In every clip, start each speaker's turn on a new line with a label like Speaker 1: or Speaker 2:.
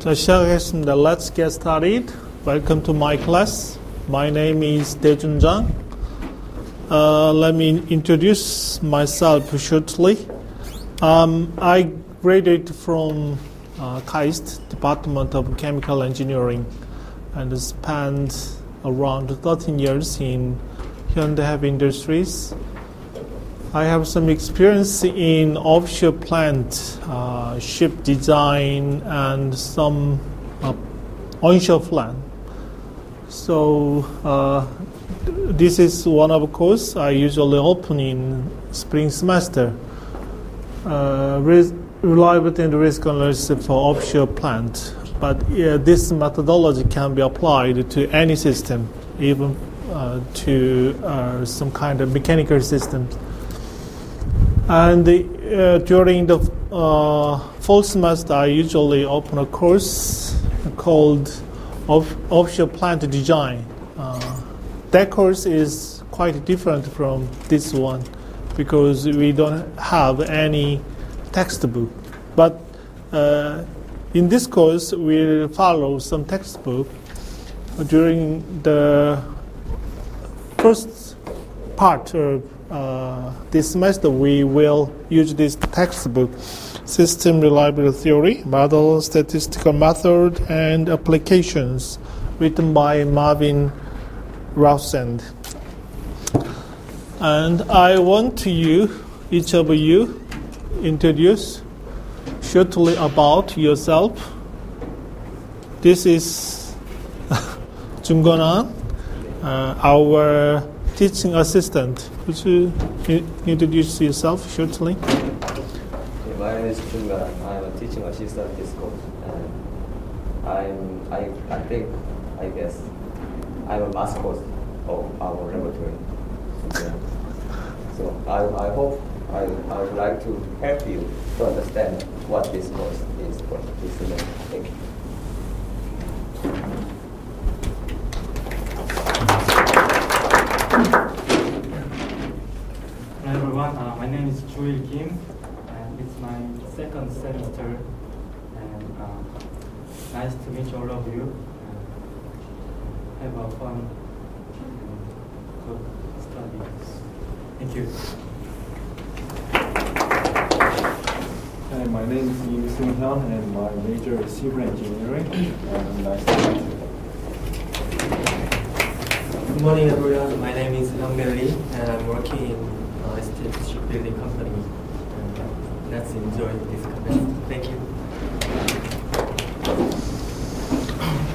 Speaker 1: 자, 시작하겠습니다. Let's get started. Welcome to my class. My name is Daejun Jang. Let me introduce myself shortly. I graduated from KAIST, Department of Chemical Engineering, and spent around 13 years in Hyundai Heavy Industries. I have some experience in offshore plant, ship design, and some onshore plant. So this is one of the course I usually open in spring semester. Reliability and risk analysis for offshore plant. But this methodology can be applied to any system, even to some kind of mechanical systems. And during the fall semester, I usually open a course called Offshore Plant Design. That course is quite different from this one because we don't have any textbook. But in this course, we'll follow some textbook. During the first part of this semester, we will use this textbook, System Reliability Theory, Model, Statistical Method, and Applications, written by Marvin Roussand. And I want to each of you, introduce shortly about yourself. This is Jung-Gon, our teaching assistant. Could you introduce yourself shortly?
Speaker 2: My name is Jung-Gon. I'm a teaching assistant at this course. And I guess I'm a mascot of our laboratory. Yeah. So I hope I would like to help you to understand what this course is for this semester. Thank you.
Speaker 3: Hello everyone, my name is Joel Kim, and it's my second semester, and nice to meet all of you. Have a fun good studies. Thank you.
Speaker 4: Hi, my name is Im Seung-hyun, and my major is civil engineering. And nice to meet you.
Speaker 5: Good morning, everyone. My name is Hyung-Mil Lee, and I'm working in state shipbuilding company. And let's enjoy this class. Thank you.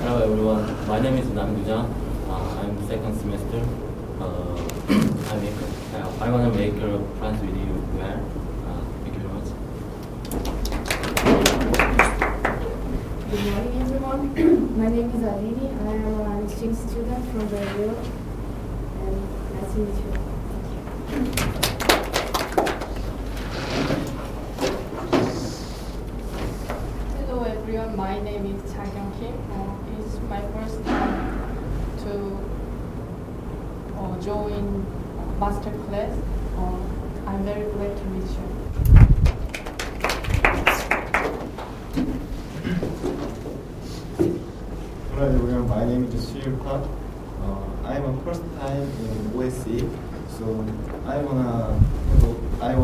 Speaker 6: Hello everyone, my name is Nam Gu-jang. I'm second semester. I want to make plans with you well. Thank you very much.
Speaker 7: Good morning everyone. My name is Aditi. I am an exchange student from Brazil. And nice to meet you. Thank you.
Speaker 8: Hello everyone, my name is Cha Kyung Kim. It's my first time to join master class. I'm very glad to meet you.
Speaker 4: Hello everyone, my name is Soo Park. I'm a first time in OSC, so I wanna have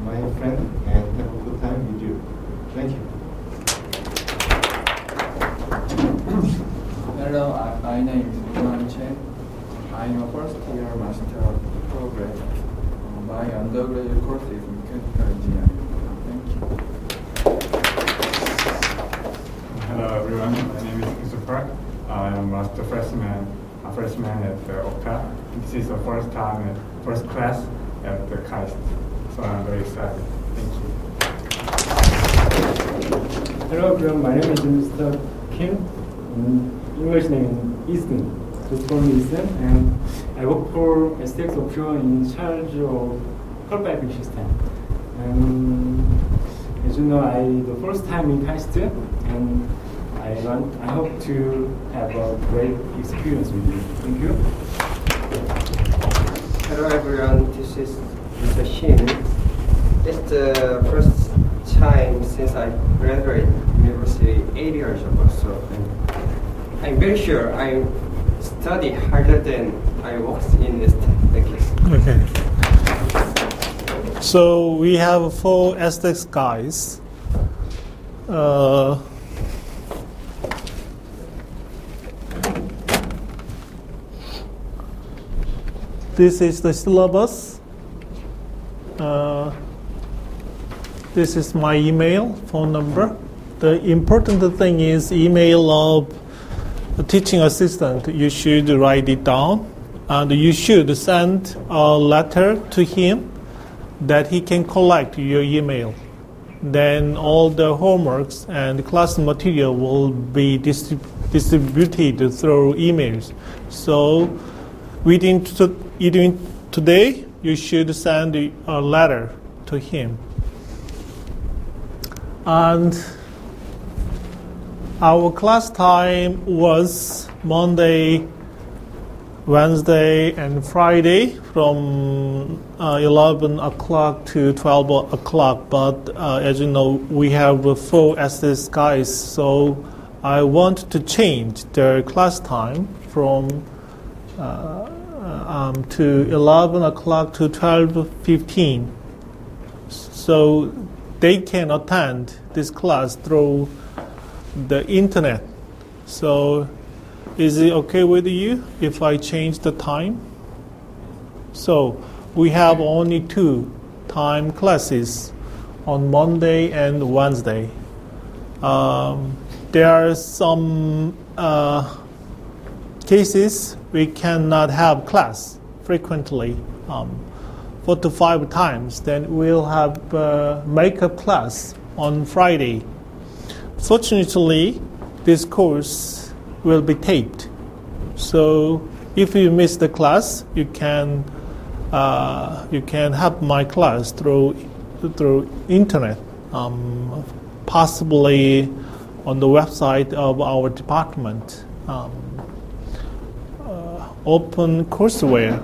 Speaker 4: my friend and have a good time with you. Thank you.
Speaker 9: Hello, my name is Yuan Chen. I'm a first year master program. My undergraduate course is mechanical engineering. Thank you.
Speaker 10: Hello everyone, my name is Mr. Park. I am a freshman at the OCTA. This is the first class at the KAIST, so I'm very excited. Thank you.
Speaker 3: Hello everyone, my name is Mr. Kim. English name is Easton. Just call me Easton, and I work for STX Offshore in charge of hull piping system. And as you know, the first time in KAIST, and I hope to have a great experience with you. Thank you.
Speaker 11: Hello everyone, this is Mr. Shin. It's the first time since I graduated university 8 years ago. So I'm very sure I study harder than I worked in this. Thank you.
Speaker 1: Okay. So we have 4 aesthetics guys. This is the syllabus. This is my email, phone number. The important thing is email of the teaching assistant. You should write it down, and you should send a letter to him that he can collect your email. Then all the homeworks and class material will be distributed through emails. So within today, you should send a letter to him. And our class time was Monday, Wednesday, and Friday from 11 o'clock to 12 o'clock. But as you know, we have 4 aesthetics guys, so I want to change their class time from to 11 o'clock to 12:15, so they can attend this class through the internet. So is it okay with you if I change the time? So we have only 2 time classes on Monday and Wednesday. There are some cases we cannot have class frequently, 4 to 5 times. Then we'll have makeup class on Friday. Fortunately, this course will be taped. So if you miss the class, you can have my class through internet, possibly on the website of our department. Open Courseware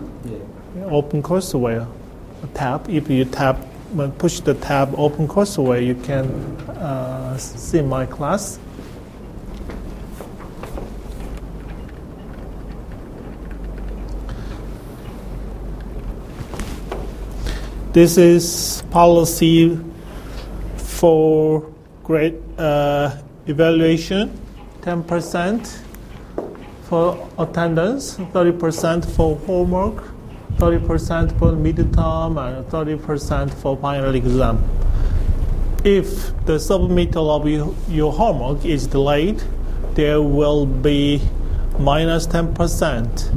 Speaker 1: tab. If you push the tab Open Courseware, you can see my class. This is policy for grade evaluation, 10% for attendance, 30% for homework, 30% for midterm, and 30% for final exam. If the submittal of your homework is delayed, there will be minus 10%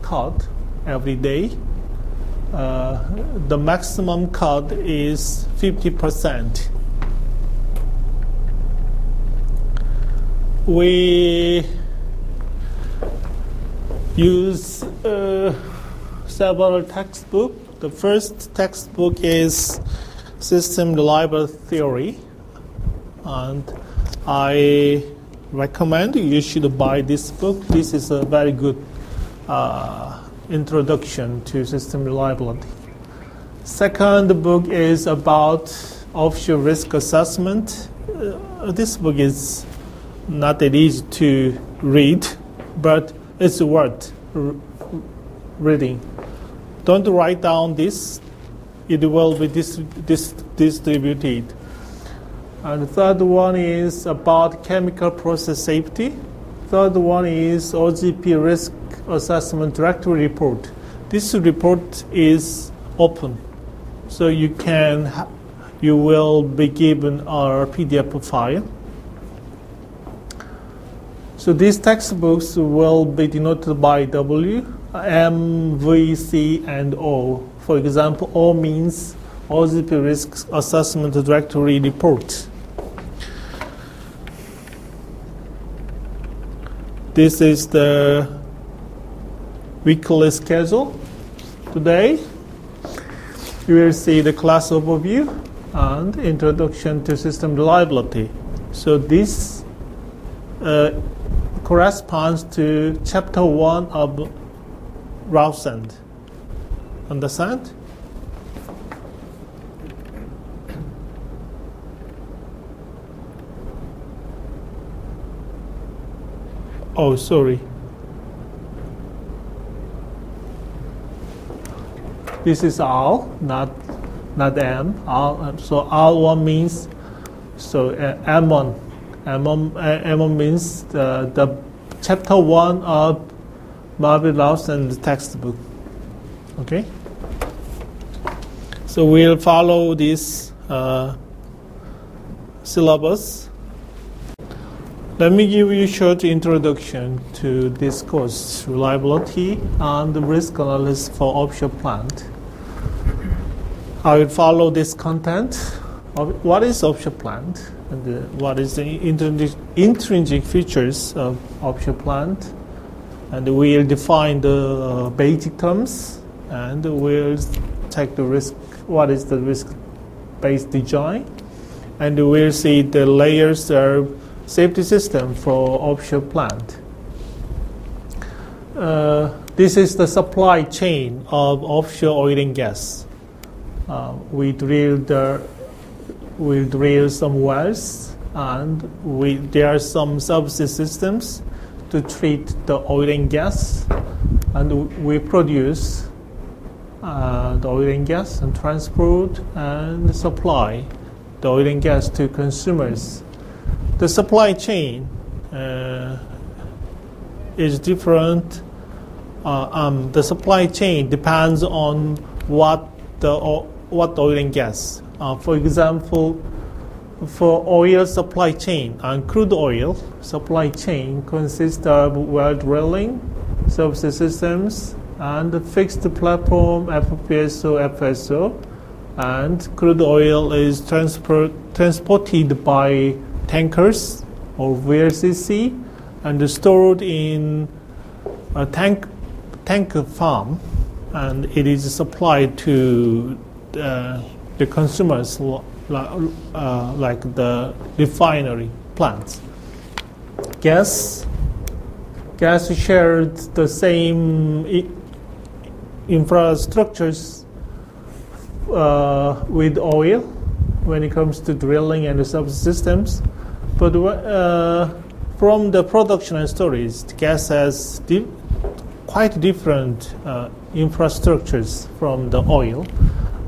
Speaker 1: cut every day. The maximum cut is 50%. We use several textbooks. The first textbook is System Reliability Theory, and I recommend you should buy this book. This is a very good introduction to system reliability. Second book is about offshore risk assessment. This book is not that easy to read, but it's worth reading. Don't write down this. It will be distributed. And the third one is about chemical process safety. Third one is OGP risk assessment directory report. This report is open, so you will be given our PDF file. So these textbooks will be denoted by W, M, V, C, and O. For example, O means OGP risk assessment directory report. This is the weekly schedule. Today, you will see the class overview and introduction to system reliability. So this corresponds to chapter 1 of Rousend. Understand? Oh, sorry. This is R, not M. R, so R1 means, so M1. M1 means the chapter 1 of Marvin Lawson's textbook. Okay? So we'll follow this syllabus. Let me give you a short introduction to this course, reliability and risk analysis for offshore plant. I will follow this content of what is offshore plant and what is the intrinsic features of offshore plant, and we'll define the basic terms, and we'll check the risk, what is the risk-based design, and we'll see the layers of safety system for offshore plant. This is the supply chain of offshore oil and gas. We drill some wells, and there are some service systems to treat the oil and gas, and we produce the oil and gas and transport and supply the oil and gas to consumers. The supply chain is different. The supply chain depends on what oil and gas. For example, for oil supply chain and crude oil supply chain consists of well drilling, service systems, and fixed platform FPSO, FSO, and crude oil is transported by tankers or VLCC and stored in a tank farm, and it is supplied to the consumers like the refinery plants. Gas shared the same infrastructures with oil when it comes to drilling and the service systems, but from the production and storage, gas has quite different infrastructures from the oil.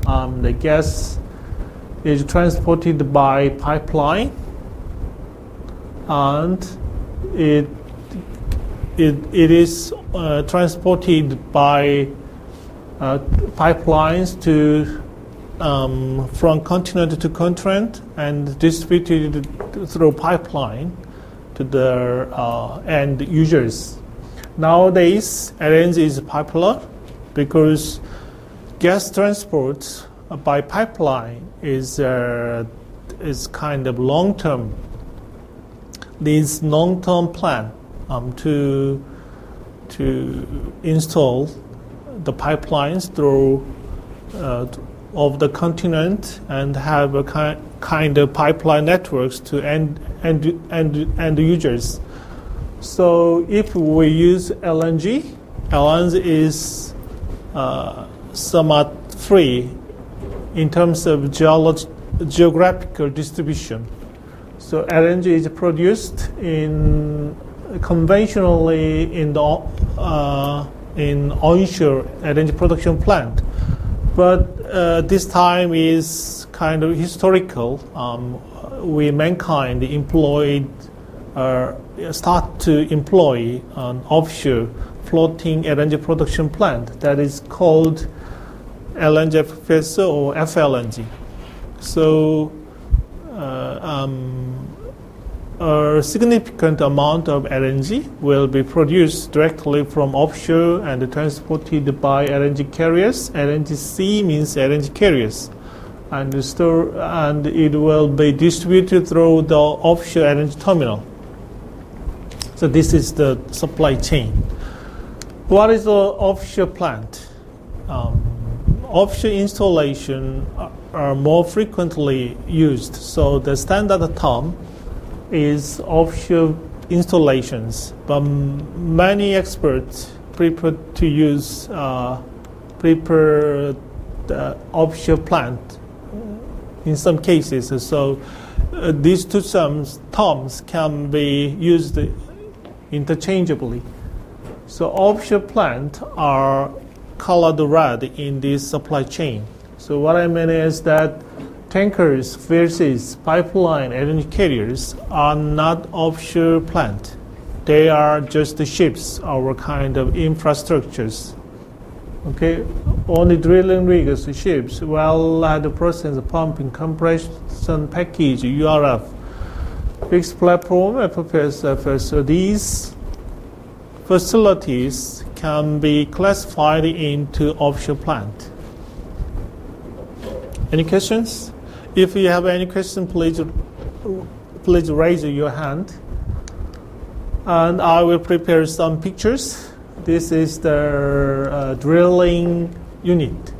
Speaker 1: The gas is transported by pipeline, and it is transported by pipelines to from continent to continent and distributed through pipeline to the end users. Nowadays, LNG is popular because gas transport by pipeline is kind of long-term. This long-term plan to install the pipelines through of the continent and have a kind of pipeline networks to end users. So if we use LNG is somewhat free in terms of geographical distribution. So LNG is produced conventionally in onshore LNG production plant, but this time is kind of historical. Mankind start to employ an offshore floating LNG production plant that is called LNG FPSO or FLNG. So a significant amount of LNG will be produced directly from offshore and transported by LNG carriers. LNGC means LNG carriers, and it will be distributed through the offshore LNG terminal. So this is the supply chain. What is the offshore plant? Offshore installation are more frequently used. So the standard term is offshore installations, but many experts prefer the offshore plant in some cases. So these two terms can be used interchangeably. So offshore plants are colored red in this supply chain. So what I mean is that tankers, vessels, pipeline, LNG carriers are not offshore plant. They are just the ships, our kind of infrastructures. Okay, only drilling rigs, ships, well-had process, pumping, compression package, URF, fixed platform, FPSF. So these facilities can be classified into offshore plant. Any questions? If you have any question, please raise your hand. And I will prepare some pictures. This is the drilling unit,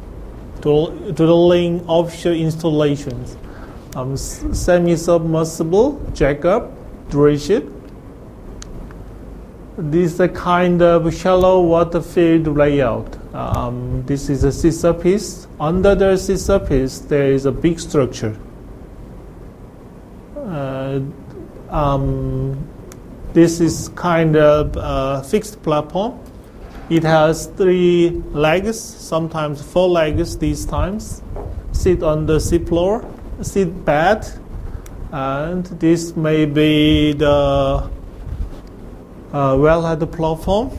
Speaker 1: drilling offshore installations. Semi-submersible, jackup, drill ship. This is a kind of shallow water field layout. This is a sea surface. Under the sea surface, there is a big structure. This is kind of fixed platform. It has 3 legs, sometimes 4 legs these times. Sit on the sea floor, seat bed, and this may be the wellhead platform,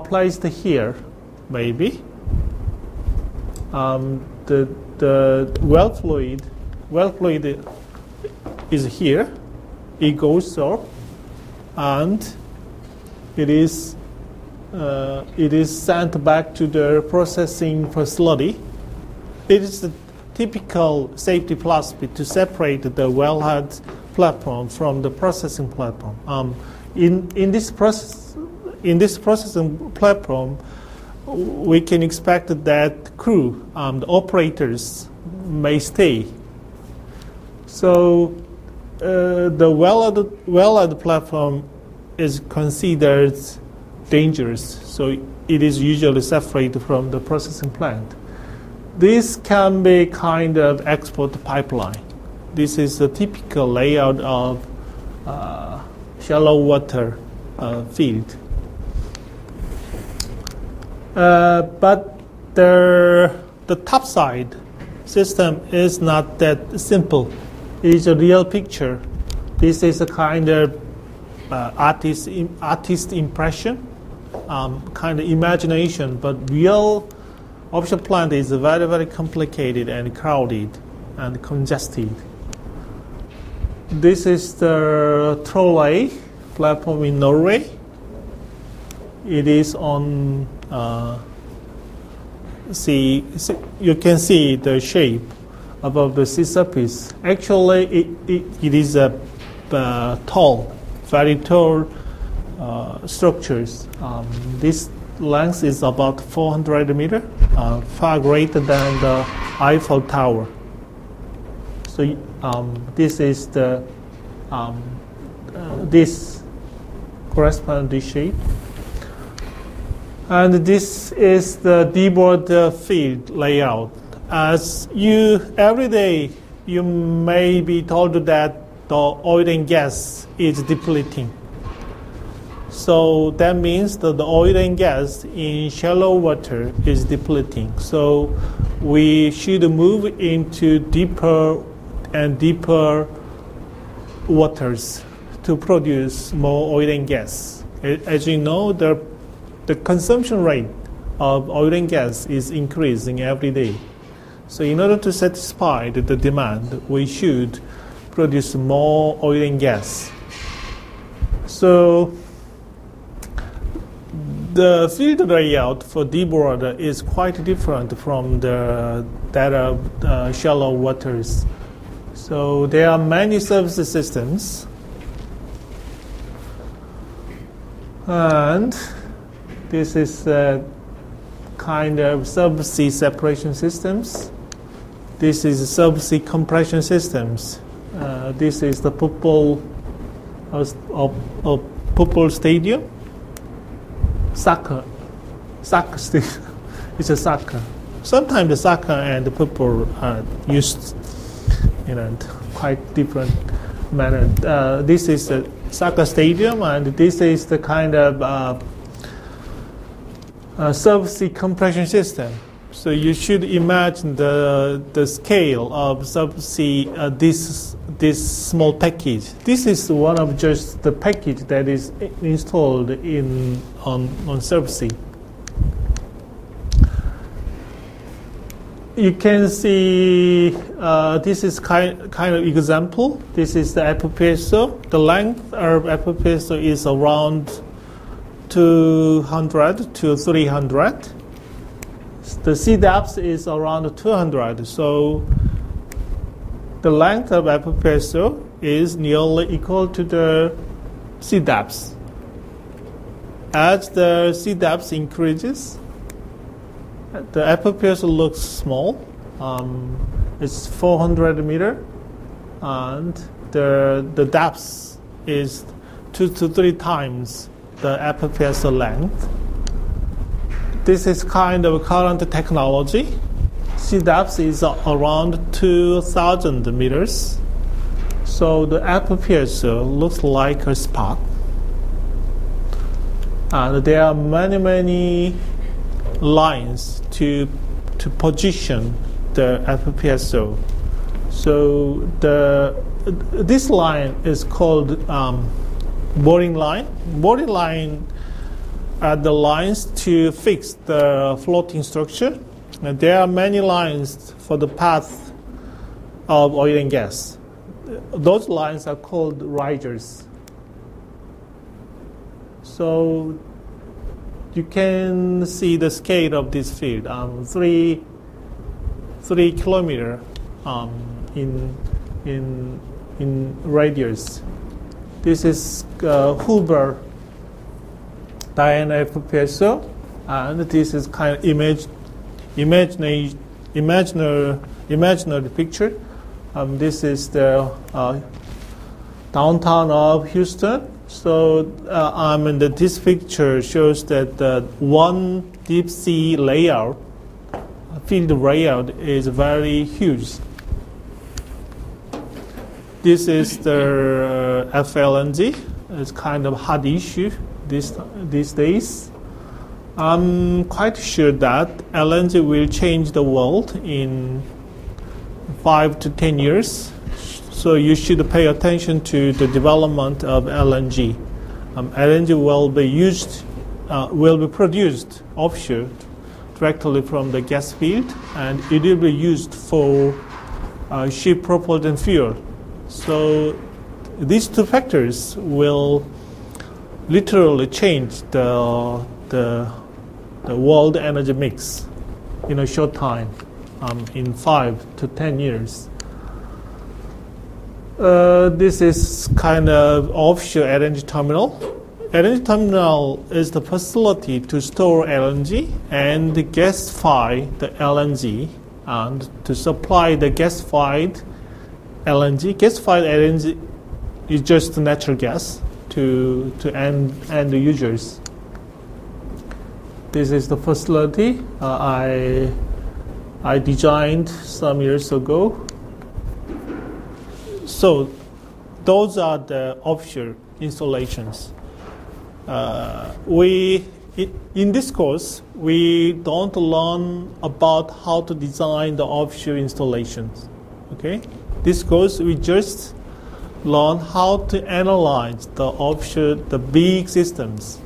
Speaker 1: placed here, maybe. The well fluid is here. It goes up, and it is sent back to the processing facility. It is the typical safety philosophy to separate the wellhead platform from the processing platform. In this processing platform, we can expect that crew, the operators, may stay. So the wellhead platform is considered dangerous, so it is usually separated from the processing plant. This can be kind of export pipeline. This is a typical layout of shallow water field. But the topside system is not that simple. It is a real picture. This is a kind of artist impression, kind of imagination, but real offshore plant is very, very complicated and crowded and congested. This is the Trolley platform in Norway. It is on sea. You can see the shape above the sea surface. Actually, it is a tall, very tall structures. This length is about 400 meters, far greater than the Eiffel Tower. So this is the this corresponds to this shape, and this is the deepwater field layout. As every day you may be told that the oil and gas is depleting. So that means that the oil and gas in shallow water is depleting. So we should move into deeper and deeper waters to produce more oil and gas. As you know, the consumption rate of oil and gas is increasing every day. So in order to satisfy the demand, we should produce more oil and gas. So the field layout for deep water is quite different from that of shallow waters. So there are many service systems, and this is a kind of subsea separation systems. This is subsea compression systems. This is the football stadium. Soccer stadium. It's a soccer. Sometimes the soccer and the football are used in a quite different manner. This is soccer stadium, and this is the kind of subsea compression system. So you should imagine the scale of subsea this small package. This is one of just the package that is installed on subsea. You can see this is kind of example. This is the epipiezo. The length of epipiezo is around 200 to 300. The sea depth is around 200. So the length of epipiezo is nearly equal to the sea depth. As the sea depth increases, the epipiezo looks small. It's 400 meter, and the depth is 2 to 3 times the epipiezo length. This is kind of current technology. Sea depth is around 2,000 meters. So the epipiezo looks like a spot. And there are many lines to position the epipiezo. So this line is called mooring line. Mooring line are the lines to fix the floating structure. And there are many lines for the path of oil and gas. Those lines are called risers. So you can see the scale of this field, 3 kilometer in radius. This is Hoover Diana epipiezo, and this is kind of imaginary picture. This is the downtown of Houston. So this picture shows that one deep sea layout, field layout, is very huge. This is the FLNG. It's kind of hot issue these days. I'm quite sure that LNG will change the world in 5 to 10 years. So you should pay attention to the development of LNG. LNG will be produced offshore directly from the gas field, and it will be used for ship propulsion fuel. So these two factors will literally change the world energy mix in a short time, in 5 to 10 years. This is kind of offshore LNG terminal. LNG terminal is the facility to store LNG and gasify the LNG and to supply the gasified LNG. Gasified LNG is just natural gas to end users. This is the facility I designed some years ago. So those are the offshore installations. In this course, we don't learn about how to design the offshore installations. Okay, this course we just learn how to analyze the big systems.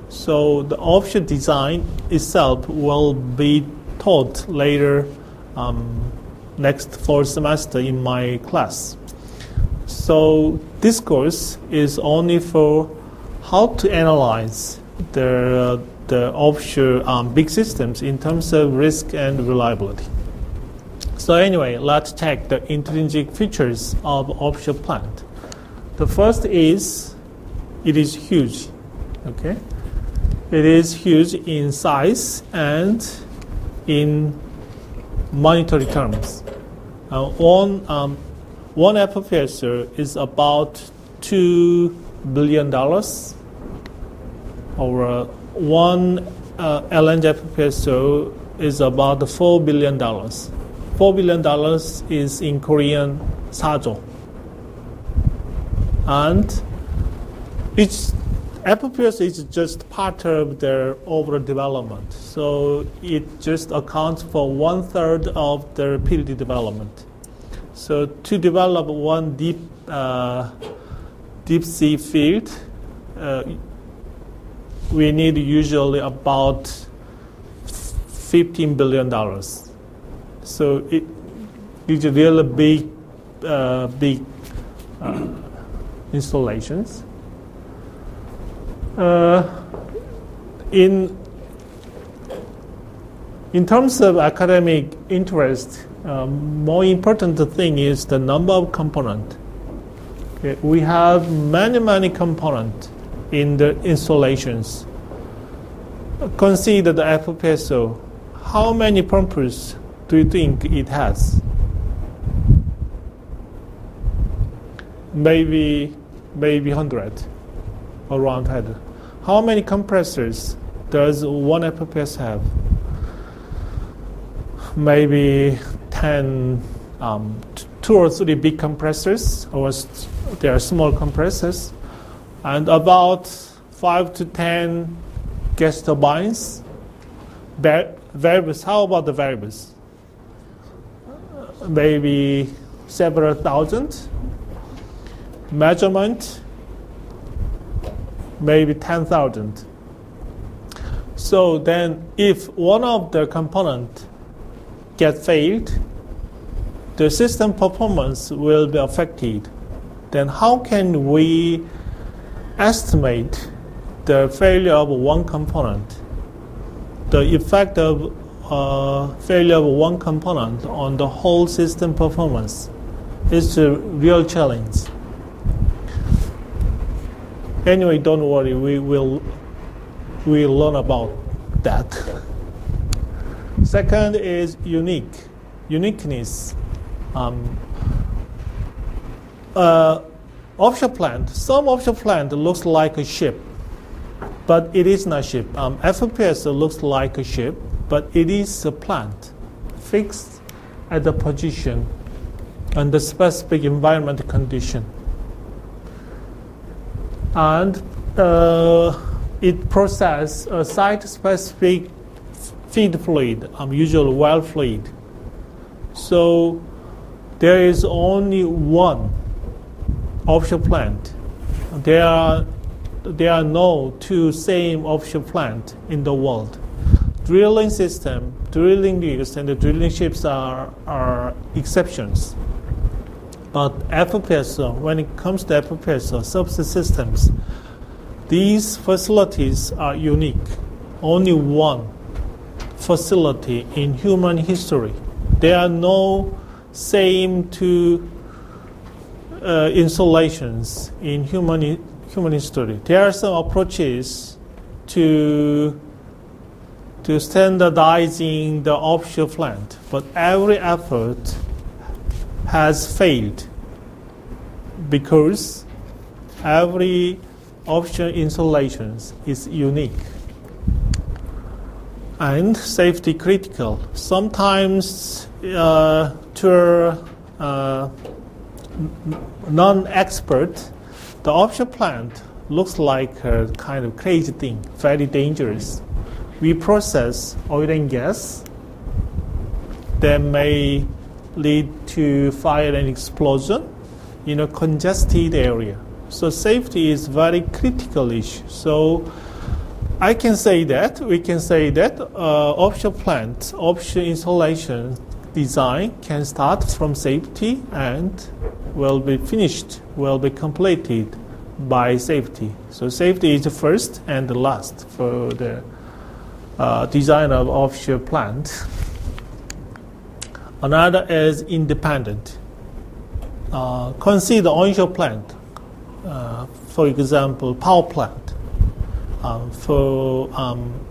Speaker 1: So the offshore design itself will be taught later next fall semester in my class. So this course is only for how to analyze the offshore big systems in terms of risk and reliability. So anyway, let's check the intrinsic features of offshore plant. The first is it is huge. Okay, it is huge in size and in monetary terms. One epipiezo is about $2 billion, or one LNG epipiezo is about $4 billion. $4 billion is in Korean 4조. And FPSO is just part of their overall development. So it just accounts for 1/3 of their PDD development. So to develop one deep sea field, we need usually about $15 billion. So it's really big installations. In terms of academic interest, more important thing is the number of components. Okay, we have many components in the installations. Consider the FPSO. How many pumpers do you think it has? Maybe 100, around 100. How many compressors does one FPSO have? Maybe 10, 2 or 3 big compressors, or there are small compressors, and about 5 to 10 gas turbines. Variables. How about the variables? Maybe several thousand. Measurement, maybe 10,000. So then, if one of the components gets failed, the system performance will be affected. Then how can we estimate the failure of one component? The effect of failure of one component on the whole system performance is a real challenge. Anyway, don't worry, we'll learn about that. Second is uniqueness. Offshore plant. Some offshore plant looks like a ship, but it is not a ship. FPSO looks like a ship, but it is a plant fixed at the position under specific environmental condition. And it processes a site-specific feed fluid, usually well fluid. So there is only one offshore plant. There are no two same offshore plants in the world. Drilling system, drilling rigs, and the drilling ships are exceptions. But FPSO, when it comes to FPSO, subsea systems, these facilities are unique. Only one facility in human history. There are no same two installations in human history. There are some approaches to standardizing the offshore plant, but every effort has failed because every offshore installation is unique and safety critical. Sometimes to non-expert, the offshore plant looks like a kind of crazy thing, very dangerous. We process oil and gas that may lead to fire and explosion in a congested area. So safety is very critical issue. So we can say that offshore plant, offshore installation design can start from safety and will be completed by safety. So safety is the first and the last for the design of offshore plant. Another is independent. Consider onshore plant, for example, power plant. For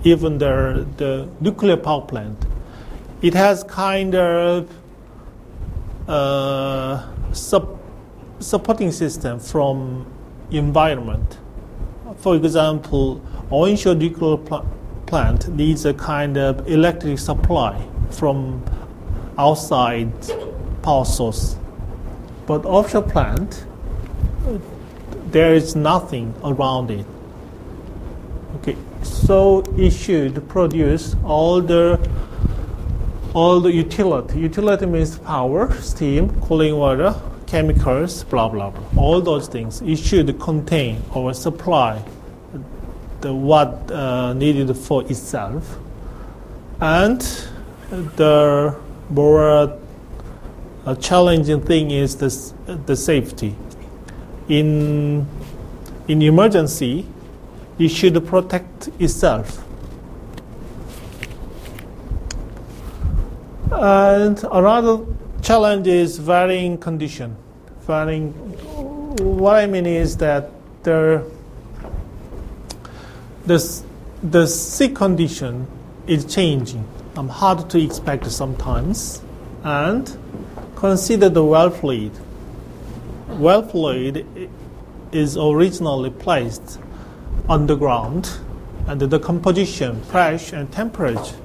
Speaker 1: even the nuclear power plant, it has kind of supporting system from environment. For example, onshore nuclear plant needs a kind of electric supply from outside power source. But offshore plant, there is nothing around it. Okay, so it should produce all the utility. Utility means power, steam, cooling water, chemicals, blah blah blah. All those things. It should contain or supply what needed for itself. And the more challenging thing is the safety. In emergency, it should protect itself. And another challenge is varying condition. What I mean is that the sea condition is changing. Hard to expect sometimes. And consider the well fluid. Well fluid is originally placed underground, and the composition, pressure, and temperature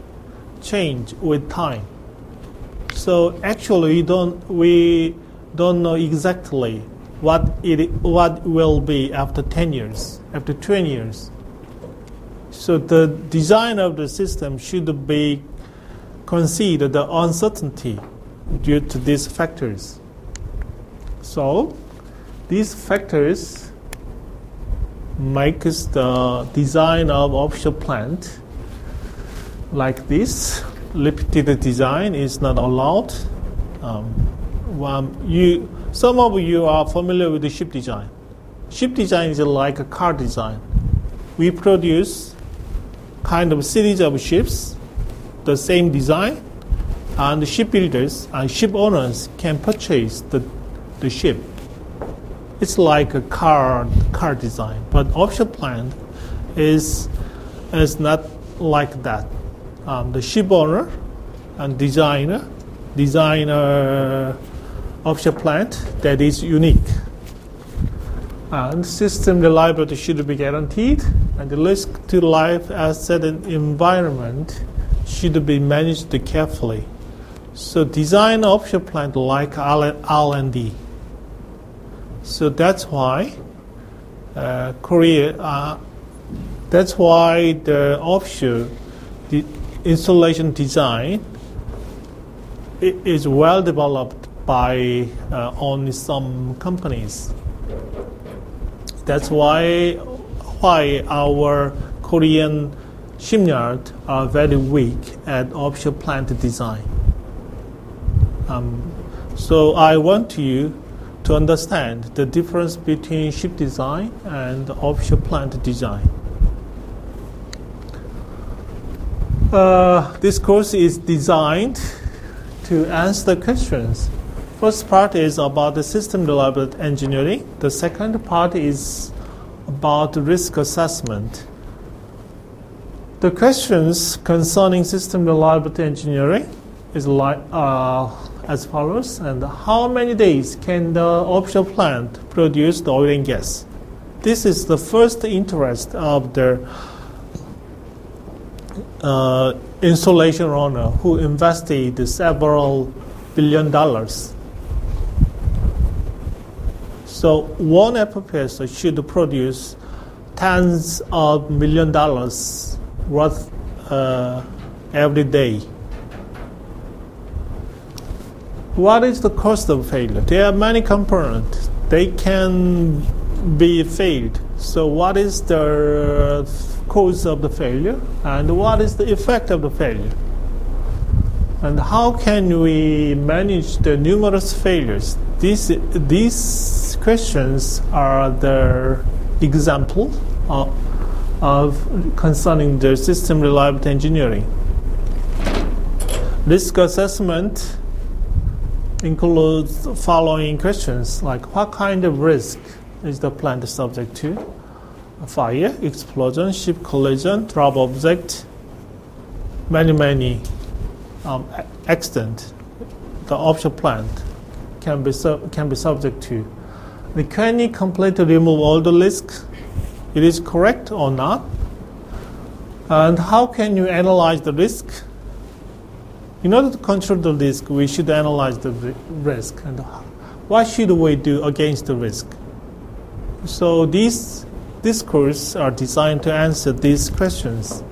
Speaker 1: change with time. So actually, we don't know exactly what will be after 10 years, after 20 years. So the design of the system should be consider the uncertainty due to these factors. So these factors makes the design of offshore plant like this. Repeated design is not allowed. Some of you are familiar with the ship design. Ship design is like a car design. We produce kind of series of ships, the same design, and the shipbuilders and ship owners can purchase the ship. It's like a car design, but offshore plant is not like that. The ship owner and designer offshore plant that is unique. And system reliability should be guaranteed, and the risk to life asset and environment should be managed carefully. So design offshore plant like R&D. So that's why that's why the offshore installation design is well developed by only some companies. That's why our Korean shipyards are very weak at offshore plant design. So I want you to understand the difference between ship design and offshore plant design. This course is designed to answer the questions. First part is about the system reliability engineering. The second part is about risk assessment. The questions concerning system reliability engineering is like as follows. And how many days can the offshore plant produce the oil and gas? This is the first interest of the installation owner who invested several $billion. So one FPSO should produce tens of $million worth every day. What is the cost of failure? There are many components. They can be failed. So what is the cause of the failure? And what is the effect of the failure? And how can we manage the numerous failures? These questions are the example of concerning the system reliability engineering. Risk assessment includes the following questions, like what kind of risk is the plant subject to? Fire, explosion, ship collision, drop object, many accident the offshore plant can be subject to. Can you completely remove all the risks? It is correct or not? And how can you analyze the risk? In order to control the risk, we should analyze the risk. And what should we do against the risk? So this course are designed to answer these questions.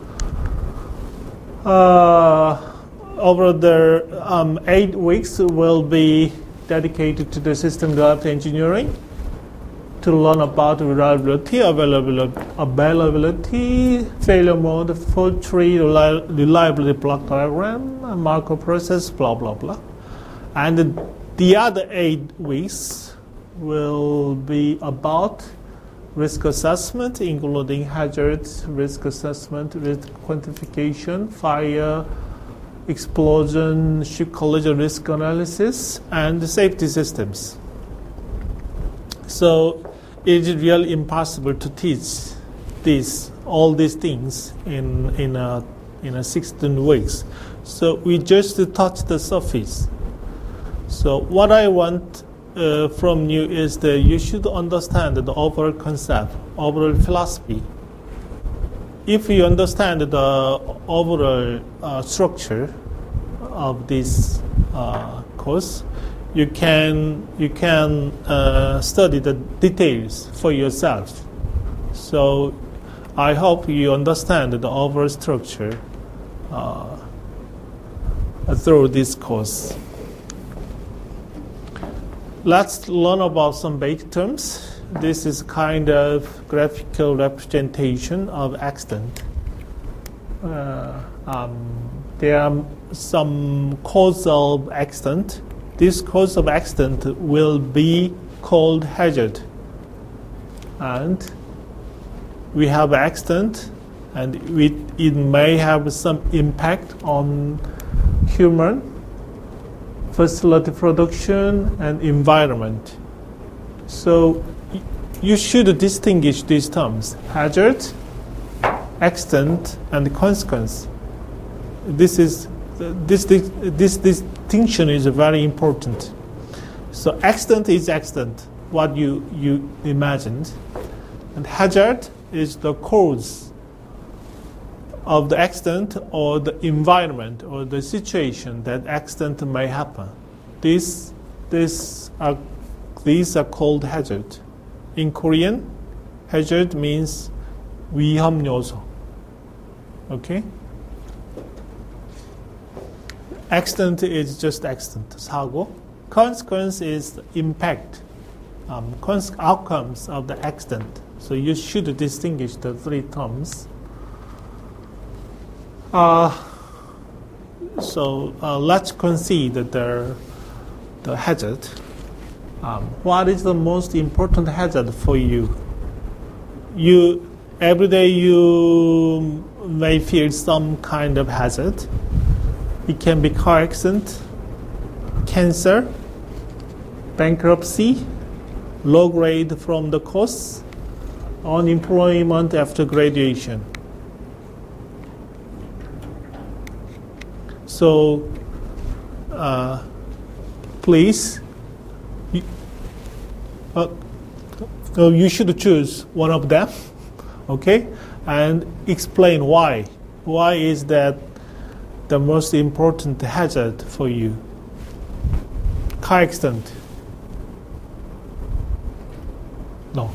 Speaker 1: Over the 8 weeks will be dedicated to the system development engineering to learn about reliability, availability, failure mode, fault tree, reliability block diagram, microprocess, blah, blah, blah. And the other 8 weeks will be about risk assessment, including hazards, risk assessment, risk quantification, fire, explosion, ship collision risk analysis, and safety systems. So it is really impossible to teach all these things in a 16 weeks. So we just touch the surface. So what I want from you is that you should understand the overall concept, overall philosophy. If you understand the overall structure of this course, you can study the details for yourself. So I hope you understand the overall structure through this course. Let's learn about some basic terms. This is kind of graphical representation of accident. There are some cause of accident. This cause of accident will be called hazard. And we have accident, and it may have some impact on human, facility production, and environment. So you should distinguish these terms: hazard, accident, and consequence. This distinction is very important. So accident is accident, what you imagined, and hazard is the cause of the accident or the environment or the situation that accident may happen. These are called hazard. In Korean, hazard means 위험 요소. Okay? Accident is just accident, 사고. Consequence is impact, outcomes of the accident. So you should distinguish the three terms. Let's consider the hazard. What is the most important hazard for you? Every day you may feel some kind of hazard. It can be car accident, cancer, bankruptcy, low grade from the course, unemployment after graduation. So, please, you should choose one of them, okay, and explain why. Why is that the most important hazard for you? Car accident. No.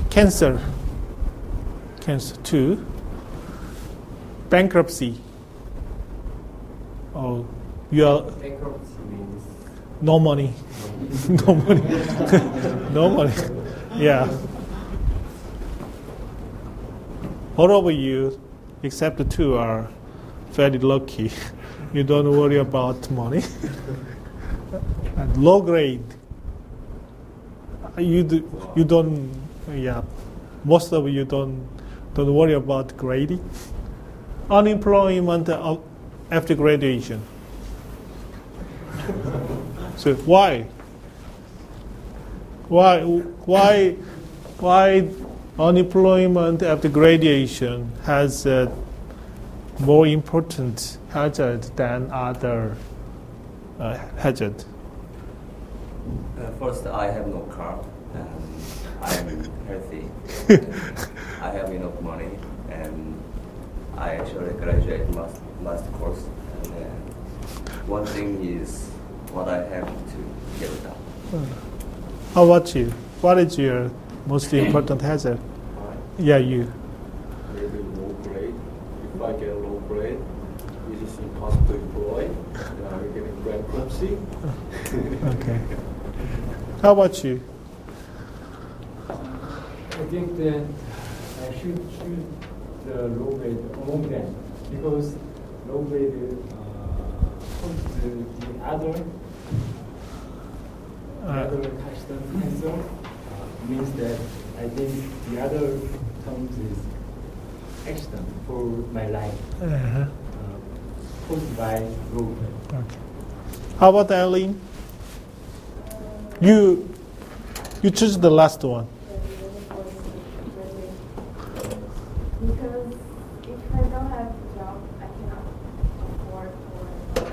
Speaker 1: Cancer. Cancer 2. Bankruptcy. Oh, you are.
Speaker 11: Bankruptcy means
Speaker 1: no money. No money. No money. Yeah. All of you, except the 2, are very lucky. You don't worry about money. And low grade. You don't. Yeah. Most of you don't worry about grading. Unemployment after graduation. So why unemployment after graduation has a more important hazard than other hazard?
Speaker 2: First, I have no car, and I am healthy. I have enough money, and I actually graduate last course. And one thing is what I have to get done.
Speaker 1: How about you? What is your most important hazard? Yeah, you.
Speaker 12: Maybe low grade. If I get low grade, it is impossible to employ. I'm getting bankruptcy.
Speaker 1: Okay. How about you?
Speaker 3: I think that I should choose the low grade among them because low grade puts the other custom answer means that I think the other terms is accident for my life caused by low grade.
Speaker 1: Okay. How about Eileen? You choose the last one.
Speaker 7: Because if I don't have a job, I cannot afford for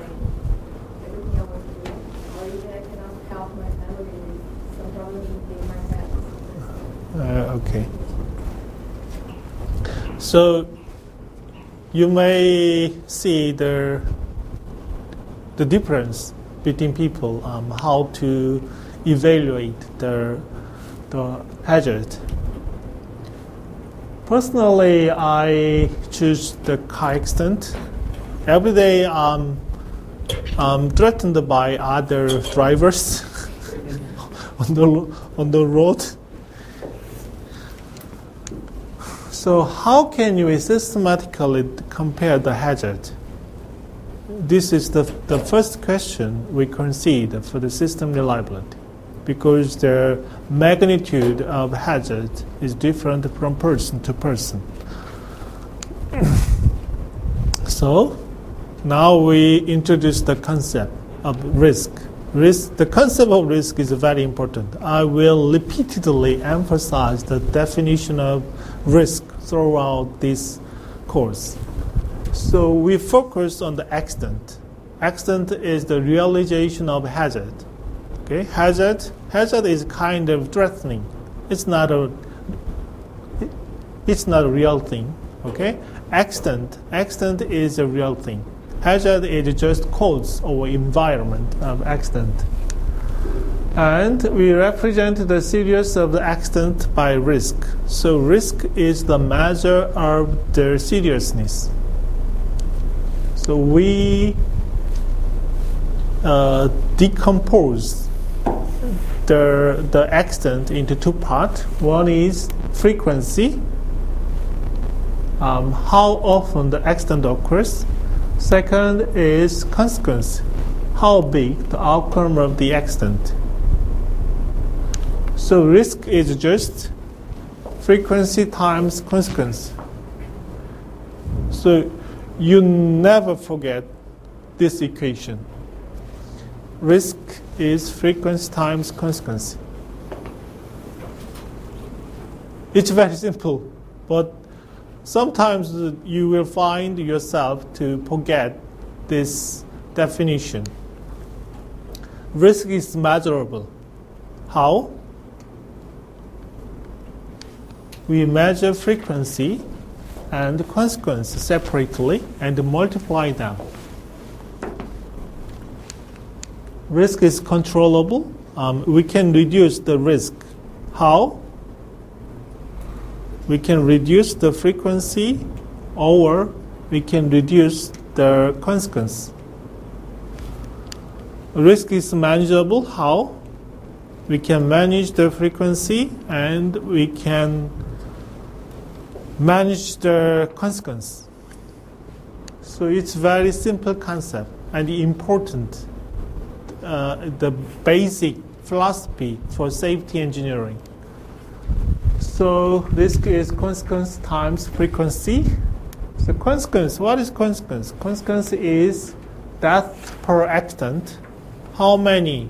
Speaker 7: everything I want to do, or even I cannot help my family with some problems they might have.
Speaker 1: Okay. So you may see the difference between people, how to evaluate the hazard. Personally, I choose the car accident. Every day I'm threatened by other drivers on the road. So how can you systematically compare the hazard? This is the first question we consider for the system reliability, because the magnitude of hazard is different from person to person. So now we introduce the concept of risk. The concept of risk is very important. I will repeatedly emphasize the definition of risk throughout this course. So we focus on the accident. Accident is the realization of hazard. Okay, hazard is kind of threatening. It's not a real thing. Okay, accident is a real thing. Hazard is just cause or environment of accident. And we represent the seriousness of the accident by risk. So risk is the measure of their seriousness. So we decompose the accident into two parts. One is frequency, how often the accident occurs. Second is consequence, how big the outcome of the accident. So risk is just frequency times consequence. So you never forget this equation. Risk is frequency times consequence. It's very simple, but sometimes you will find yourself to forget this definition. Risk is measurable. How? We measure frequency and consequence separately and multiply them. Risk is controllable. We can reduce the risk. How? We can reduce the frequency, or we can reduce the consequence. Risk is manageable. How? We can manage the frequency and we can manage the consequence. So it's very simple concept and important. The basic philosophy for safety engineering. So risk is consequence times frequency. So consequence, what is consequence? Consequence is death per accident. How many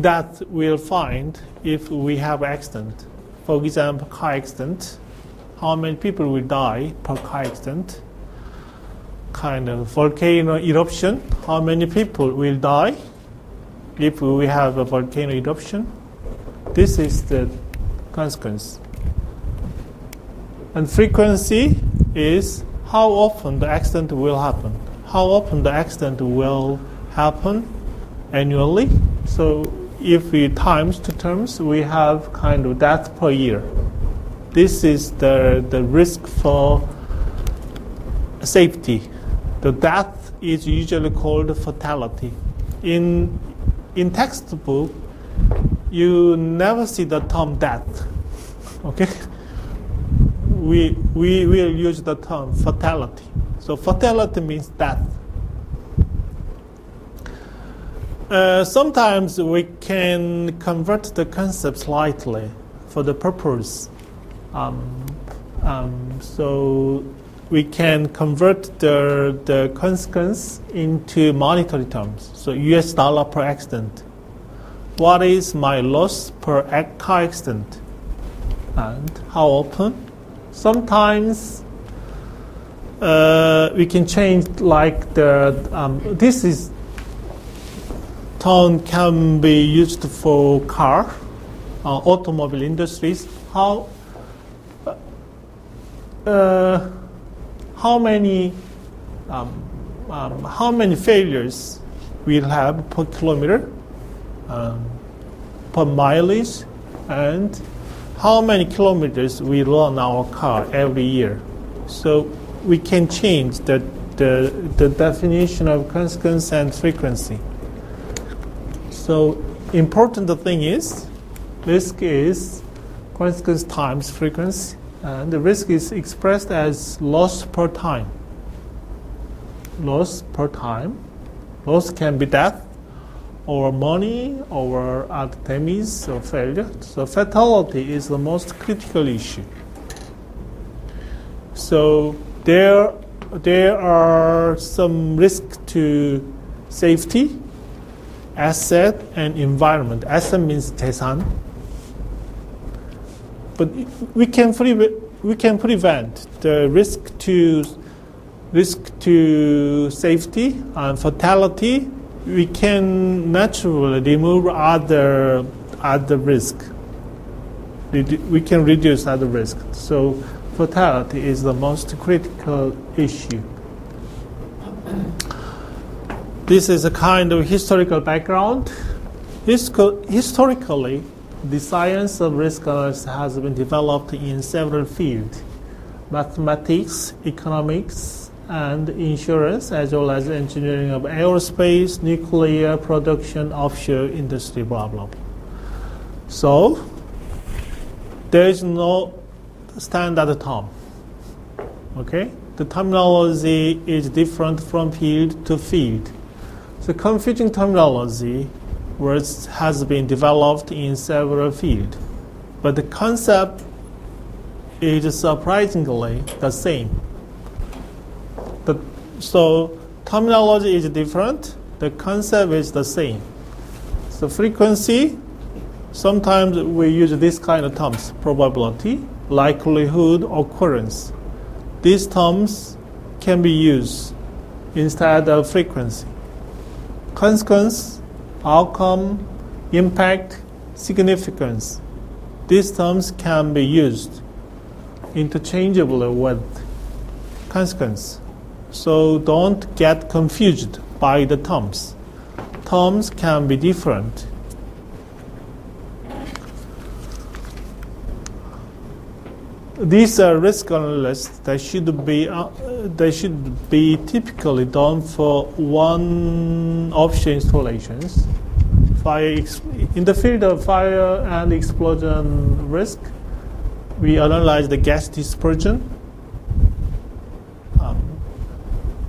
Speaker 1: deaths we'll find if we have accident? For example, car accident. How many people will die per car accident? Kind of volcano eruption. How many people will die if we have a volcano eruption? This is the consequence. And frequency is how often the accident will happen. How often the accident will happen annually. So if we times two terms, we have kind of death per year. This is the risk for safety. The death is usually called fatality. In textbook, you never see the term death. Okay, we will use the term fatality. So fatality means death. Sometimes we can convert the concept slightly for the purpose. So we can convert the consequence into monetary terms. So US dollar per accident. What is my loss per car accident? And how often? Sometimes we can change like this is term can be used for car, automobile industries. How many failures we'll have per kilometer, per mileage, and how many kilometers we run our car every year. So we can change the definition of consequence and frequency. So important thing is risk is consequence times frequency, and the risk is expressed as loss per time. Loss per time. Loss can be death, or money, or other damage or failure. So fatality is the most critical issue. So there are some risks to safety, asset, and environment. Asset means 재산. But we can prevent the risk to safety and fatality. We can naturally remove other risk. We can reduce other risk. So fatality is the most critical issue. This is a kind of historical background. Historically, the science of risk analysis has been developed in several fields: mathematics, economics, and insurance, as well as engineering of aerospace, nuclear production, offshore industry, blah, blah, blah. So there is no standard term. Okay? The terminology is different from field to field. So confusing terminology has been developed in several fields, but the concept is surprisingly the same. So terminology is different, the concept is the same. So frequency, sometimes we use this kind of terms: probability, likelihood, occurrence. These terms can be used instead of frequency. Consequence, outcome, impact, significance. These terms can be used interchangeably with consequence. So don't get confused by the terms. Terms can be different. These are risk analysis that should be typically done for one offshore installations. In the field of fire and explosion risk, we analyze the gas dispersion,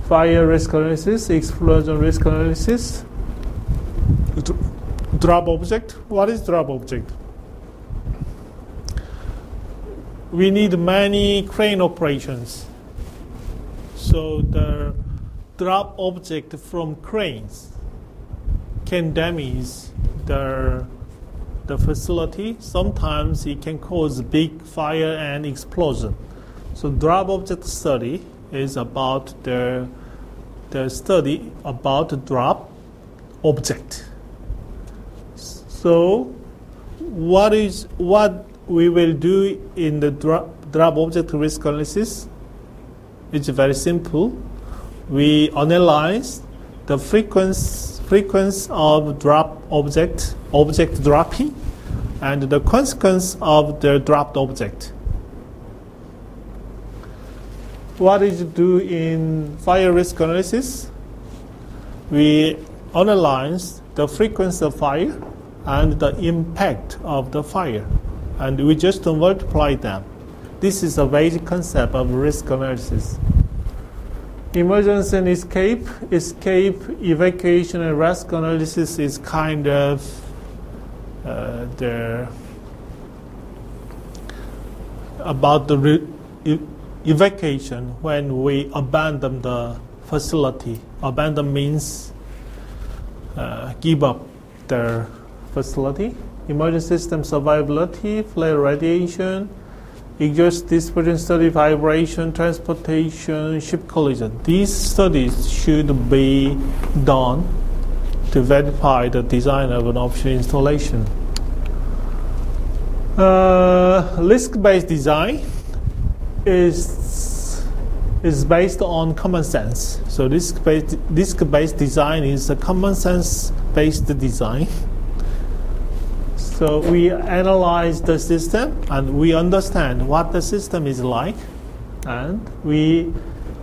Speaker 1: fire risk analysis, explosion risk analysis, drop object. What is drop object? We need many crane operations. So the drop object from cranes can damage the facility. Sometimes it can cause big fire and explosion. So drop object study is about the study about the drop object. So what we will do in the drop object risk analysis is very simple. We analyze the frequency frequency of object dropping, and the consequence of the dropped object. What did you do in fire risk analysis? We analyze the frequency of fire and the impact of the fire, and we just multiply them. This is a basic concept of risk analysis. Emergency and escape, evacuation, and rescue analysis is kind of about the evacuation when we abandon the facility. Abandon means give up the facility. Emergency system survivability, flare radiation, exhaust dispersion study, vibration, transportation, ship collision. These studies should be done to verify the design of an offshore installation. Risk-based design is based on common sense. So risk-based design is a common sense-based design. So we analyze the system and we understand what the system is like, and we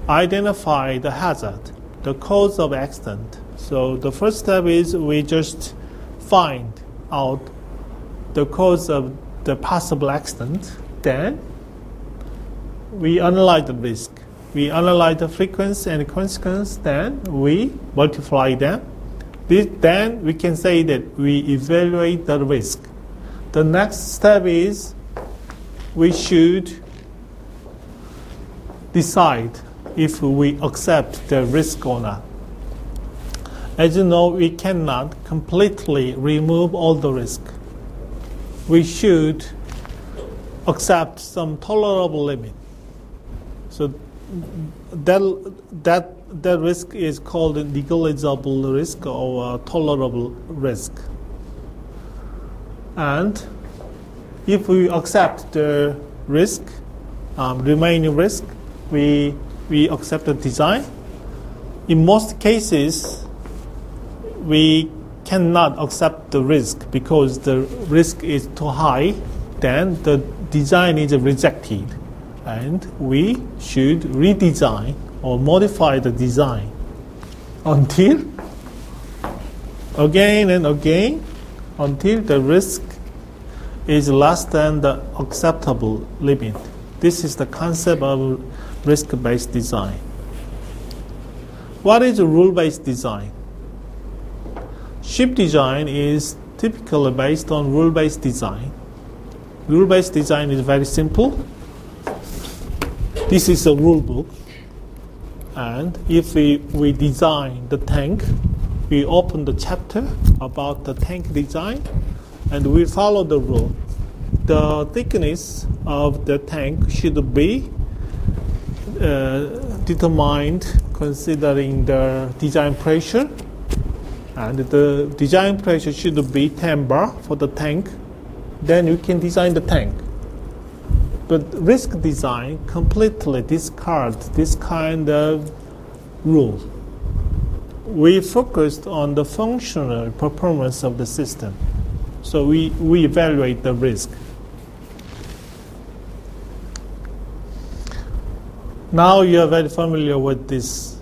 Speaker 1: identify the hazard, the cause of accident. So the first step is we just find out the cause of the possible accident. Then we analyze the risk. We analyze the frequency and consequence. Then we multiply them. Then we can say that we evaluate the risk. The next step is we should decide if we accept the risk or not. As you know, we cannot completely remove all the risk. We should accept some tolerable limit. So that risk is called a negligible risk or a tolerable risk. And if we accept the risk, remaining risk, we accept the design. In most cases, we cannot accept the risk because the risk is too high. Then the design is rejected, and we should redesign or modify the design until again and again until the risk is less than the acceptable limit. This is the concept of risk-based design. What is rule-based design? Ship design is typically based on rule-based design. Rule-based design is very simple. This is a rule book, and if we design the tank, we open the chapter about the tank design, and we follow the rule. The thickness of the tank should be determined considering the design pressure, and the design pressure should be 10 bar for the tank. Then you can design the tank. But risk design completely discards this kind of rule. We focused on the functional performance of the system. So we evaluate the risk. Now you are very familiar with this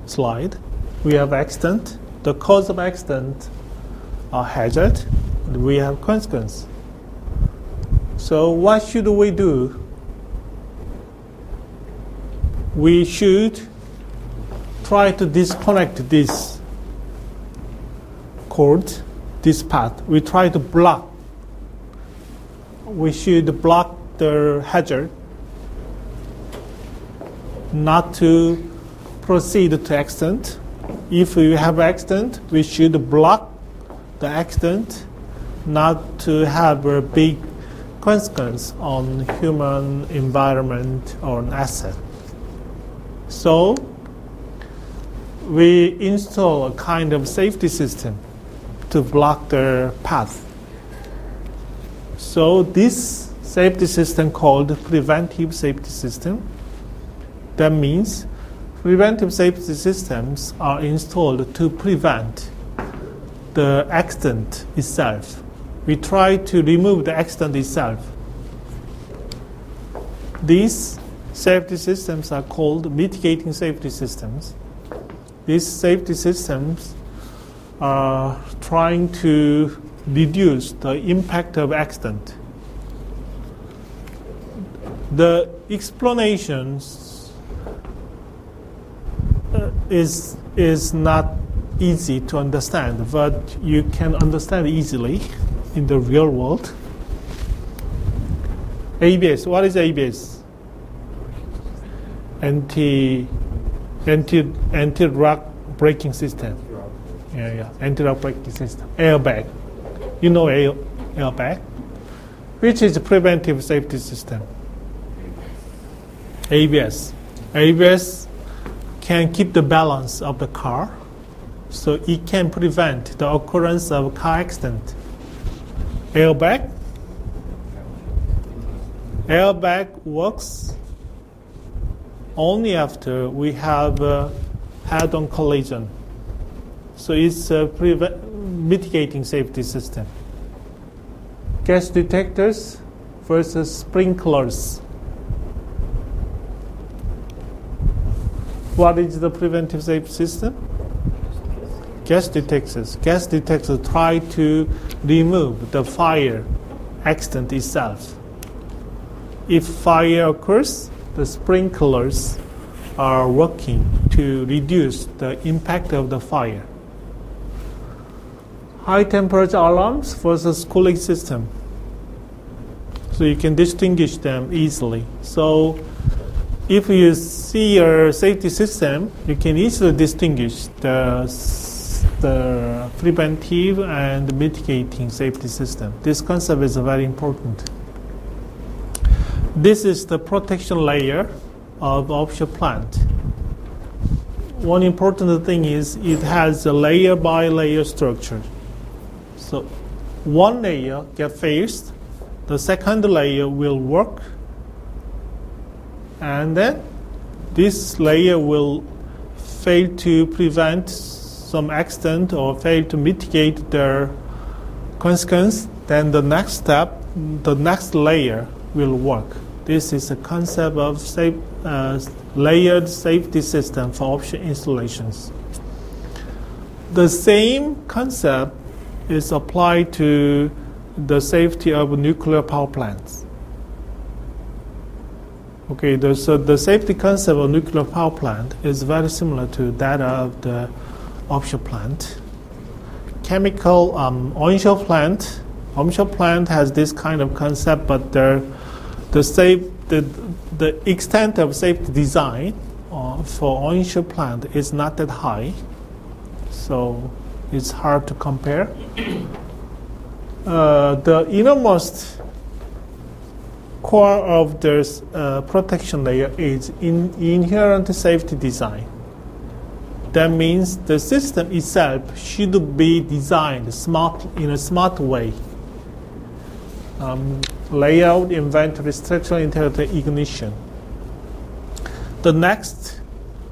Speaker 1: slide. We have accident. The cause of accident are hazard, and we have consequence. So what should we do? We should try to disconnect this cord, this path. We try to block. We should block the hazard, not to proceed to accident. If we have accident, we should block the accident, not to have a big consequence on human environment or an asset. So we install a kind of safety system to block the path. So this safety system called preventive safety system. That means preventive safety systems are installed to prevent the accident itself. We try to remove the accident itself. These safety systems are called mitigating safety systems. These safety systems are trying to reduce the impact of accident. The explanations is not easy to understand, but you can understand easily in the real world. ABS. What is ABS? Anti-rock braking system. Yeah. Anti-rock braking system. Airbag. You know airbag, which is a preventive safety system. ABS. ABS can keep the balance of the car, so it can prevent the occurrence of car accident. Airbag. Airbag works only after we have a head-on collision. So it's a mitigating safety system. Gas detectors versus sprinklers. What is the preventive safety system? Gas detectors. Gas detectors try to remove the fire accident itself. If fire occurs, the sprinklers are working to reduce the impact of the fire. High temperature alarms versus cooling system. So you can distinguish them easily. So if you see your safety system, you can easily distinguish the preventive and mitigating safety system. This concept is very important. This is the protection layer of offshore plant. One important thing is it has a layer by layer structure. So one layer gets failed, the second layer will work, and then this layer will fail to prevent some accident or fail to mitigate their consequence. Then the next step, the next layer will work. This is a concept of layered safety system for offshore installations. The same concept is applied to the safety of nuclear power plants. Okay, so the safety concept of nuclear power plant is very similar to that of the offshore plant. Chemical onshore plant has this kind of concept, but the extent of safety design for onshore plant is not that high, so it's hard to compare. The innermost core of this protection layer is inherent safety design. That means the system itself should be designed in a smart way. Layout, inventory, structural integrity, ignition. The next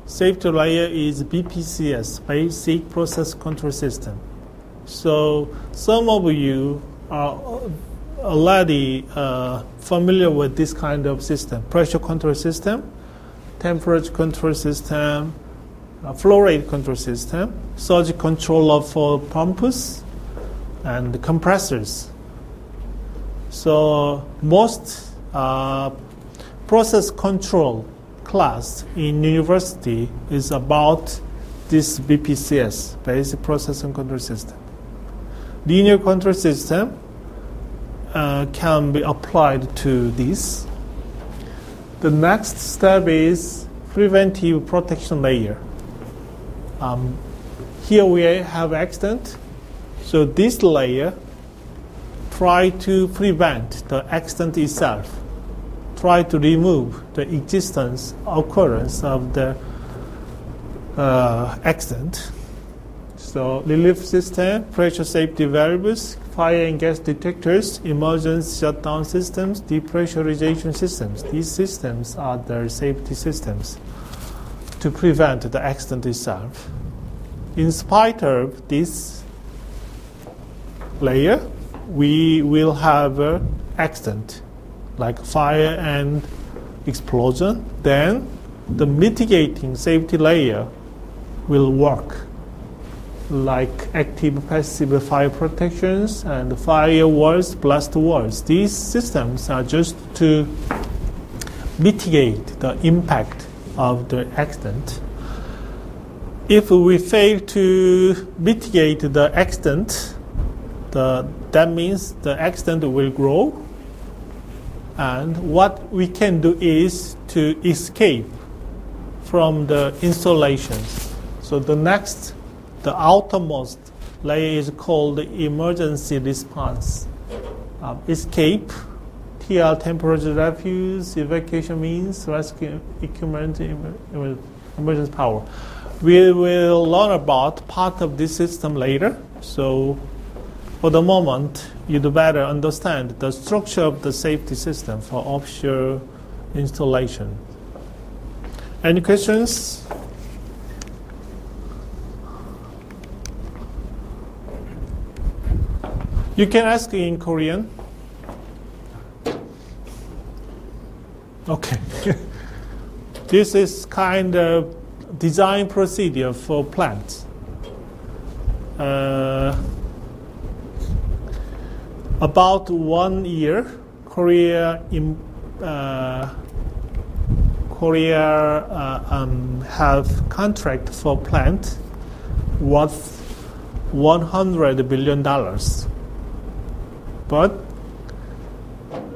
Speaker 1: safety layer is BPCS, Basic Process Control System. So some of you are already familiar with this kind of system: pressure control system, temperature control system, flow rate control system, surge controller for pumps, and compressors. So most process control class in university is about this BPCS, Basic Process and Control System. Linear control system can be applied to this. The next step is preventive protection layer. Here we have accident. So this layer try to prevent the accident itself, try to remove the occurrence of the accident. So relief system, pressure safety variables, fire and gas detectors, emergency shutdown systems, depressurization systems. These systems are the safety systems to prevent the accident itself. In spite of this layer, we will have an accident, like fire and explosion. Then the mitigating safety layer will work, like active, passive fire protections and fire walls, blast walls. These systems are just to mitigate the impact of the accident. If we fail to mitigate the accident, that means the accident will grow. And what we can do is to escape from the installations. So the outermost layer is called the emergency response. Escape, TL, temperature refuge, evacuation means, rescue equipment, emergency power. We will learn about part of this system later. So for the moment, you'd better understand the structure of the safety system for offshore installation. Any questions? You can ask in Korean. Okay. This is kind of design procedure for plants. About 1 year, Korea have contract for plant worth $100 billion. But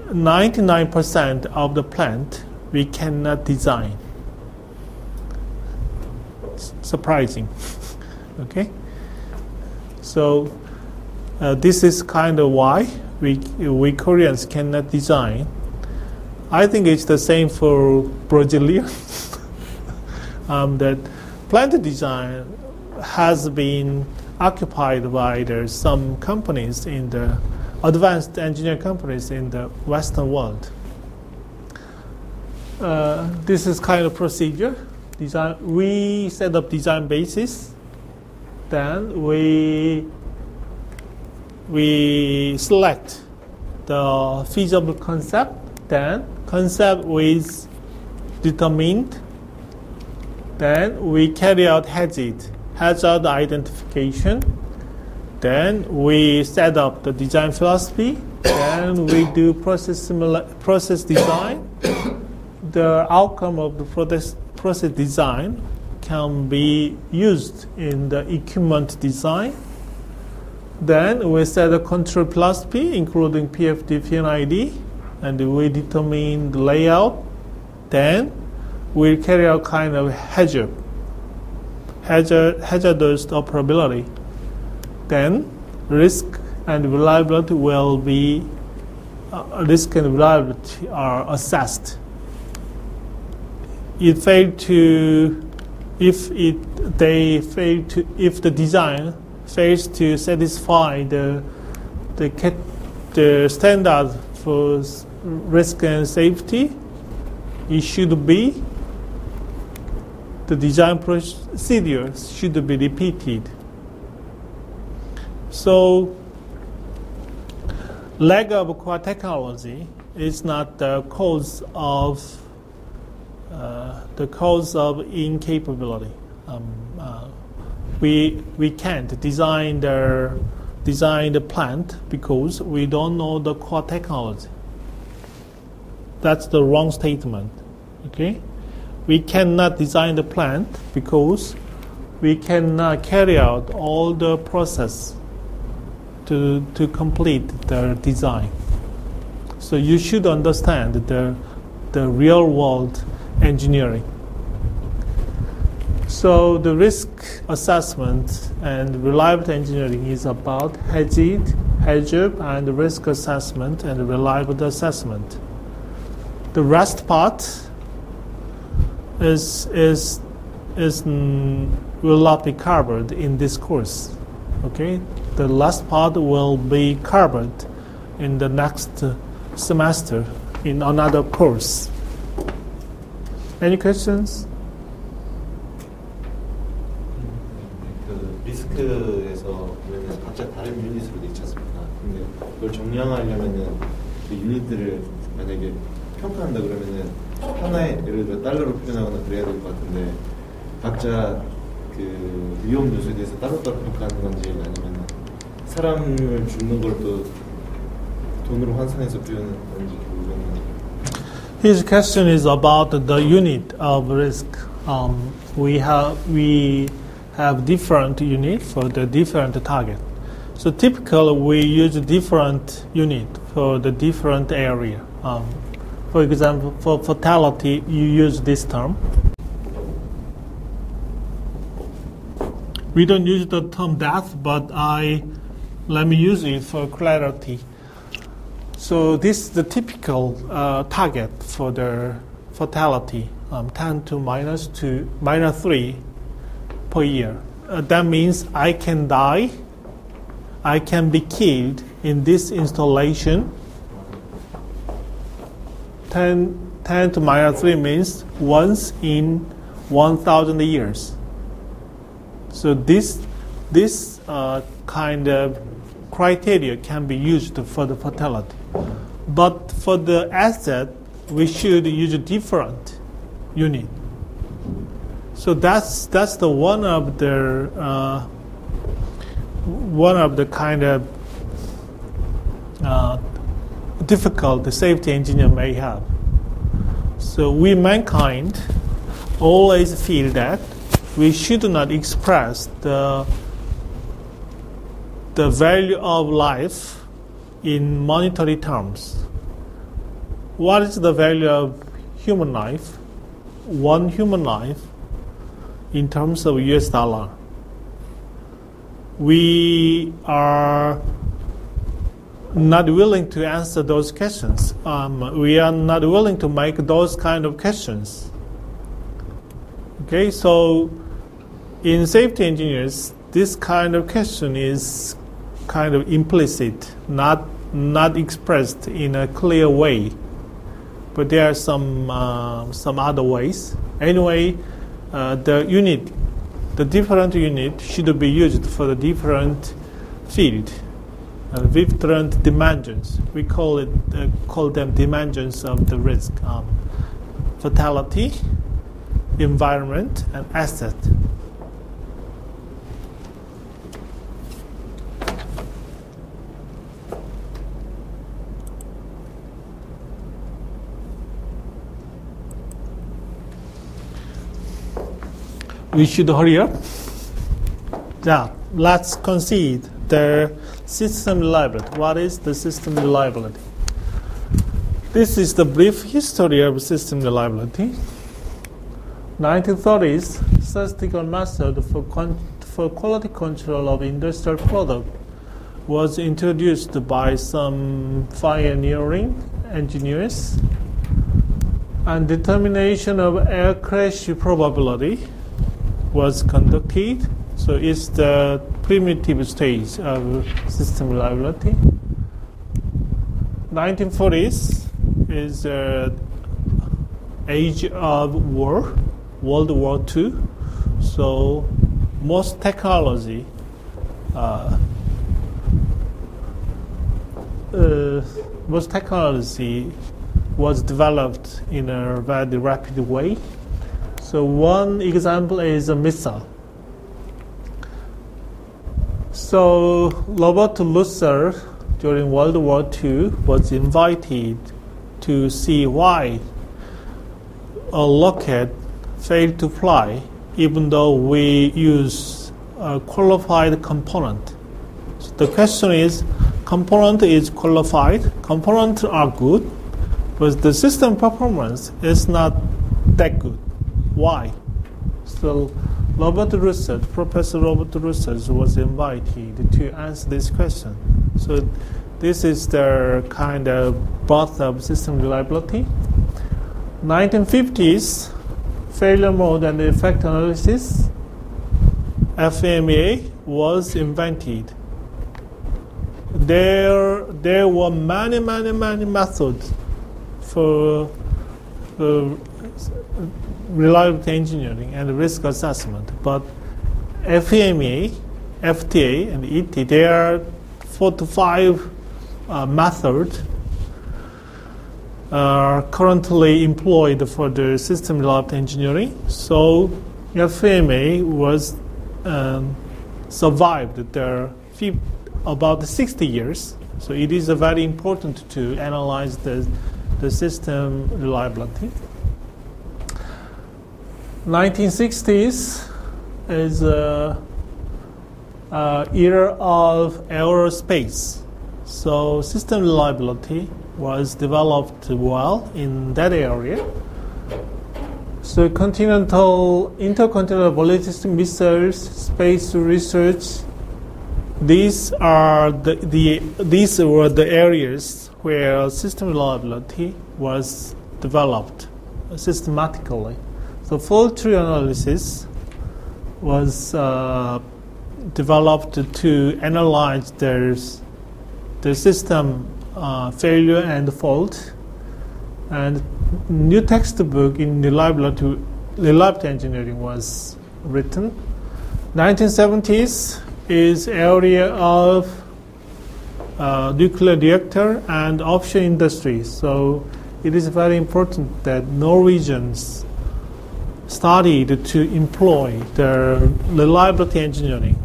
Speaker 1: 99% of the plant we cannot design. Surprising. Okay? So this is kind of why we Koreans cannot design. I think it's the same for Brazilians. That plant design has been occupied by some companies in the advanced engineer companies in the Western world. This is kind of procedure. Design. We set up design basis. Then we select the feasible concept. Then concept is determined. Then we carry out hazard identification. Then we set up the design philosophy. Then we do process design. The outcome of the process design can be used in the equipment design. Then we set a control philosophy, including PFD, PNID, and we determine the layout. Then we carry out kind of hazardous operability. Then risk and reliability will be are assessed. If the design fails to satisfy the standard for risk and safety, it should be the design procedure should be repeated. So, lack of core technology is not the cause of incapability. We can't design the plant because we don't know the core technology. That's the wrong statement. Okay, we cannot design the plant because we cannot carry out all the process to complete the design. So you should understand the real world engineering. So the risk assessment and reliability engineering is about hazard, and risk assessment and reliability assessment. The rest part will not be covered in this course. Okay, the last part will be covered in the next semester in another course. Any questions?
Speaker 13: 그 리스크에서 각자 다른 유닛으로 돼 있지 않습니까?
Speaker 4: 그걸 정량하려면은 그 유닛들을 만약에 평가한다 그러면은 하나의 예를 들어 달러로 표현하거나 그래야 될 것 같은데 각자 그 위험 요소에 대해서 따로따로 평가하는 건지 아니면 사람을 죽는 걸 또 돈으로 환산해서 표현하는 건지 그거는.
Speaker 1: His question is about the unit of risk. We have different unit for the different target. So typically we use different unit for the different area. For example, for fatality, you use this term. We don't use the term death, but let me use it for clarity. So this is the typical target for the fatality, 10 to minus 3 per year. That means I can die, I can be killed in this installation. 10 to minus 3 means once in 1,000 years. So this kind of criteria can be used for the fatality. But for the asset, we should use a different unit. So that's the one of the kind of difficult the safety engineer may have. So we mankind always feel that we should not express the value of life in monetary terms. What is the value of human life? One human life in terms of US dollar. We are not willing to answer those questions. We are not willing to make those kind of questions. Okay, so in safety engineers, this kind of question is kind of implicit, not expressed in a clear way. But there are some other ways. Anyway, the different unit should be used for the different field, different dimensions. We call them dimensions of the risk: fatality, environment, and asset. We should hurry up. Now, let's concede the system reliability. What is the system reliability? This is the brief history of system reliability. 1930s, statistical method for quality control of industrial product was introduced by some pioneering engineers, and determination of air crash probability was conducted. So it's the primitive stage of system reliability. 1940s is age of war, World War II. So most technology was developed in a very rapid way. So one example is a missile. So Robert Lusser, during World War II, was invited to see why a rocket failed to fly, even though we use a qualified component. So the question is, component is qualified, components are good, but the system performance is not that good. Why? So Professor Robert Russell was invited to answer this question. So this is the kind of birth of system reliability. 1950s, failure mode and effect analysis, FMEA, was invented. There were many methods for reliability engineering and risk assessment, but FMEA, FTA, and ET, there are 4 to 5 method are currently employed for the system reliability engineering. So FMA was survived there about 60 years. So it is very important to analyze the system reliability. 1960s is era of aerospace. So system reliability was developed well in that area. So intercontinental ballistic missiles, space research, these were the areas where system reliability was developed systematically. So fault tree analysis was developed to analyze the system failure and fault. And new textbook in reliability engineering was written. 1970s is area of nuclear reactor and offshore industry. So it is very important that Norwegians started to employ their reliability engineering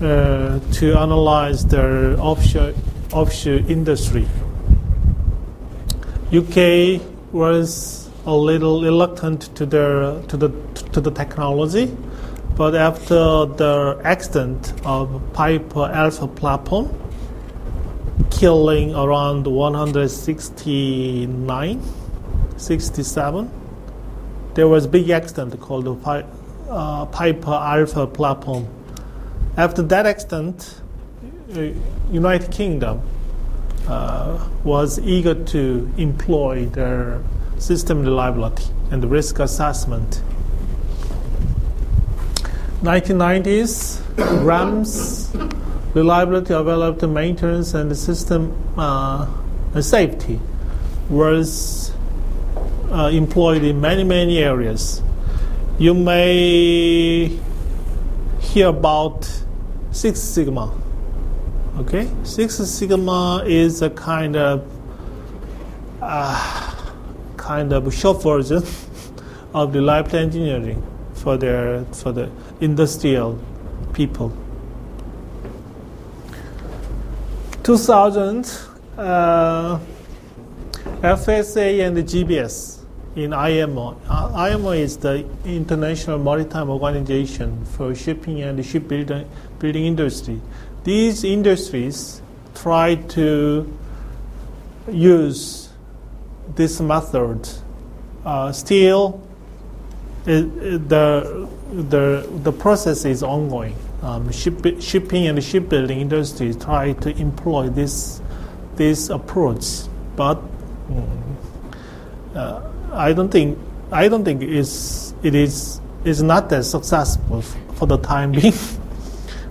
Speaker 1: to analyze their offshore industry. UK was a little reluctant to the technology, but after the accident of Piper Alpha platform, killing around 67, there was a big accident called the Piper Alpha platform. After that accident, United Kingdom was eager to employ their system reliability and risk assessment. 1990s, RAMs, reliability, availability, maintenance, and system safety was employed in many areas. You may hear about Six Sigma. Okay, Six Sigma is a kind of short version of reliability engineering for the industrial people. 2000, FSA and the GBS in IMO. IMO is the International Maritime Organization for shipping and shipbuilding industry. These industries try to use this method. Still, the process is ongoing. Shipping and shipbuilding industries try to employ this approach, but I don't think it is not that successful for the time being.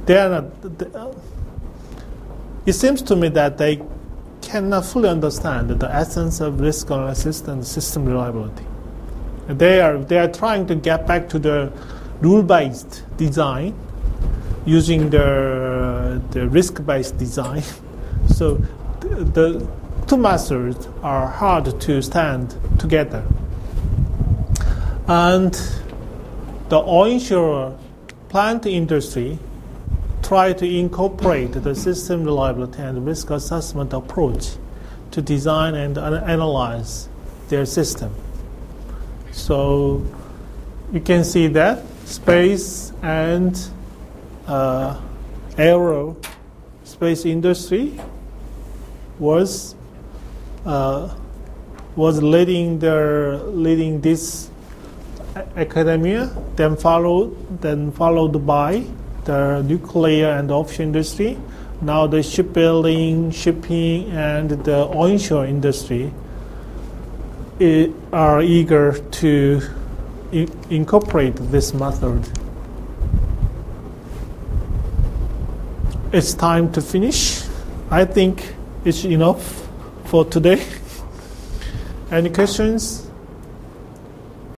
Speaker 1: They are not. It seems to me that they cannot fully understand the essence of risk analysis and system reliability. They are trying to get back to the rule-based design, using the risk-based design. So the two methods are hard to stand together. And the onshore plant industry try to incorporate the system reliability and risk assessment approach to design and analyze their system. So you can see that space and aerospace industry was leading this academia, then followed by the nuclear and offshore industry. Now the shipbuilding, shipping, and the onshore industry are eager to incorporate this method. It's time to finish. I think it's enough for today. Any questions?